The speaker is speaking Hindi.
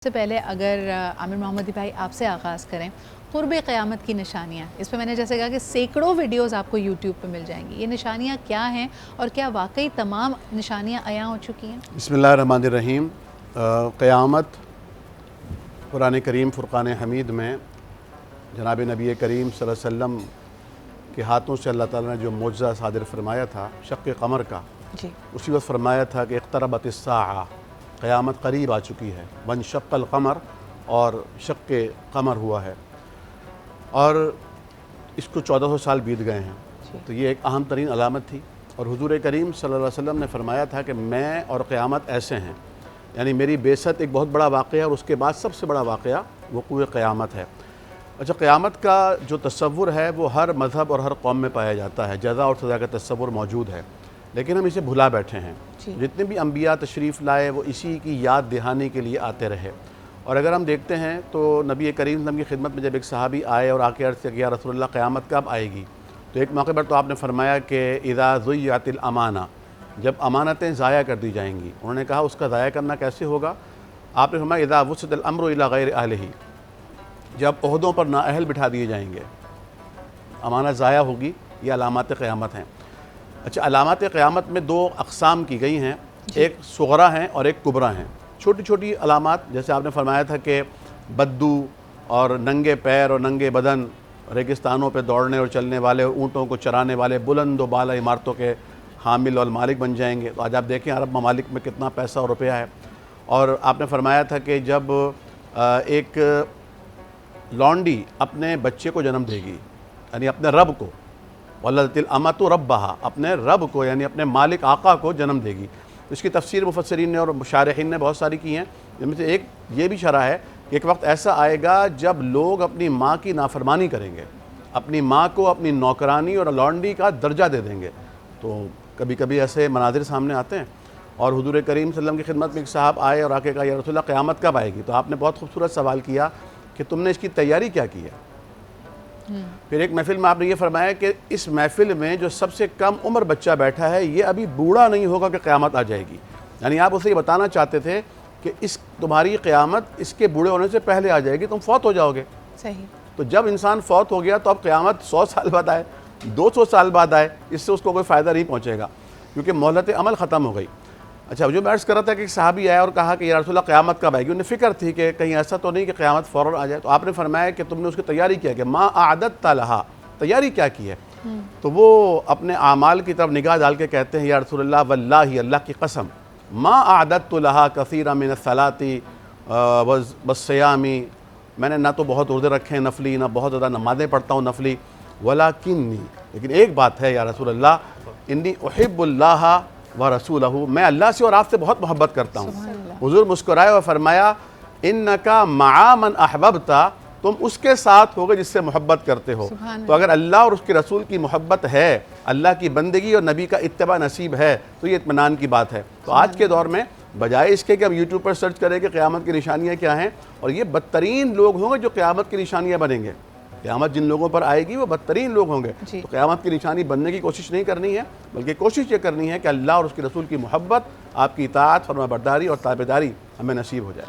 सबसे पहले अगर आमिर मोहम्मदी भाई आपसे आगाज़ करें, क़ुर्ब क़यामत की निशानियाँ। इस पे मैंने जैसे कहा कि सैकड़ों वीडियोस आपको यूट्यूब पे मिल जाएंगी। ये निशानियाँ क्या हैं और क्या वाकई तमाम निशानियाँ अयां हो चुकी हैं? बिस्मिल्लाहिर्रहमानिर्रहीम। क़यामत कुरान करीम फ़ुरक़ान हमीद में जनाब नबी करीम सल्लल्लाहु अलैहि वसल्लम के हाथों से अल्लाह ताला ने जो मोअज़्ज़ा सादिर फरमाया था शक़्क़ क़मर का, जी। उसी वक्त फरमाया था कि इक़्तरबतिस्साअ, क़यामत करीब आ चुकी है। वनशक़्क़ल क़मर, और शक़्क़ क़मर हुआ है और इसको 1400 साल बीत गए हैं। तो ये एक अहम तरीन अलामत थी। और हुज़ूर करीम सल्लल्लाहु अलैहि वसल्लम ने फरमाया था कि मैं और क़यामत ऐसे हैं, यानी मेरी बेसत एक बहुत बड़ा वाक़या और उसके बाद सबसे बड़ा वाक़या वक़ूअ क़यामत है। अच्छा, क़यामत का जो तसव्वुर है वो हर मज़हब और हर कौम में पाया जाता है। जज़ा और सज़ा का तसव्वुर मौजूद है, लेकिन हम इसे भुला बैठे हैं। जितने भी अम्बिया तशरीफ़ लाए वो इसी की याद दहानी के लिए आते रहे। और अगर हम देखते हैं तो नबी करीम सल्लल्लाहु अलैहि वसल्लम की खिदमत में जब एक सहाबी आए और आके अर्ज़ किया, रसूलुल्लाह क़यामत कब आएगी? तो एक मौके पर तो आपने फरमाया कि इज़ा ज़ुय्यतिल अमाना, जब अमानतें ज़ाया कर दी जाएंगी। उन्होंने कहा उसका ज़ाया करना कैसे होगा? आपने फरमाया इज़ा वुसितल अम्रु इला गैरि अहलिही, जब ओहदों पर नाअहल बिठा दिए जाएंगे, अमानत ज़ाया होगी। ये अलामात क़यामत हैं। अच्छा, अलामात क़यामत में दो अक़साम की गई हैं, एक सुग़रा हैं और एक कुबरा हैं। छोटी छोटी अलामात, जैसे आपने फरमाया था कि बद्दू और नंगे पैर और नंगे बदन, रेगिस्तानों पे दौड़ने और चलने वाले, ऊँटों को चराने वाले, बुलंद व बाला इमारतों के हामिल और मालिक बन जाएंगे। तो आज आप देखें अरब ममालिक में कितना पैसा और रुपया है। और आपने फरमाया था कि जब एक लॉन्डी अपने बच्चे को जन्म देगी, यानी अपने रब को, वलदतिल अमतु रब्बहा, अपने रब को यानी अपने मालिक आका को जन्म देगी। इसकी तफसीर मुफस्सिरीन ने और मुशारिहीन ने बहुत सारी की हैं। जिनमें से एक ये भी शरह है कि एक वक्त ऐसा आएगा जब लोग अपनी माँ की नाफरमानी करेंगे, अपनी माँ को अपनी नौकरानी और लॉन्डी का दर्जा दे देंगे। तो कभी कभी ऐसे मनाजिर सामने आते हैं। और हुज़ूर करीम सल्लल्लाहु अलैहि वसल्लम की खिदमत में एक साहब आए और आके कहा, या रसूलल्लाह क़यामत कब आएगी? तो आपने बहुत खूबसूरत सवाल किया कि तुमने इसकी तैयारी क्या की है। फिर एक महफ़िल में आपने ये फरमाया कि इस महफ़िल में जो सबसे कम उम्र बच्चा बैठा है ये अभी बूढ़ा नहीं होगा कि क़यामत आ जाएगी। यानी आप उसे ये बताना चाहते थे कि इस तुम्हारी क़यामत इसके बूढ़े होने से पहले आ जाएगी, तुम फौत हो जाओगे। सही। तो जब इंसान फौत हो गया तो अब क़यामत 100 साल बाद आए, 200 साल बाद आए, इससे उसको कोई फ़ायदा नहीं पहुँचेगा, क्योंकि मोहलत अमल ख़त्म हो गई। अच्छा, जो मैं अर्ज़ कर रहा था कि एक सहाबी आया और कहा कि या रसूलल्लाह क़यामत कब आएगी? उन्हें फ़िक्र थी कि कहीं ऐसा तो नहीं कि क़यामत फ़ौरन आ जाए। तो आपने फरमाया कि तुमने उसकी तैयारी क्या कि मा आदत लहा, तैयारी क्या की है? तो वो अपने आमाल की तरफ निगाह डाल के कहते हैं, या रसूलल्लाह वल्लाही, अल्लाह की कसम, मा आदत लहा कसीरा मिन सलाती वस्सियामी, मैंने ना तो बहुत रोज़े रखे हैं नफली, ना बहुत ज़्यादा नमाज़ें पढ़ता हूँ नफली, वलाकिन्नी, लेकिन एक बात है या रसूलल्लाह, इन्नी उहिब्बुल्लाह व रसूलहू, मैं अल्लाह से और आपसे बहुत मोहब्बत करता हूँ। हुज़ूर मुस्कुराए और फरमाया, इन्नका मआ मन अहबब्ता, तुम उसके साथ होगे जिससे मोहब्बत करते हो। तो अगर अल्लाह और उसके रसूल की मोहब्बत है, अल्लाह की बंदगी और नबी का इत्तिबा नसीब है, तो ये इत्मीनान की बात है। तो आज के दौर में बजाय इसके कि हम यूट्यूब पर सर्च करें कि क़यामत की निशानियाँ क्या हैं, और ये बदतरीन लोग होंगे जो क़यामत की निशानियाँ बनेंगे। क़यामत जिन लोगों पर आएगी वो बदतरीन लोग होंगे। तो क़यामत की निशानी बनने की कोशिश नहीं करनी है, बल्कि कोशिश ये करनी है कि अल्लाह और उसके रसूल की मोहब्बत, आपकी इताअत, फरमाबरदारी और ताबेदारी हमें नसीब हो जाए।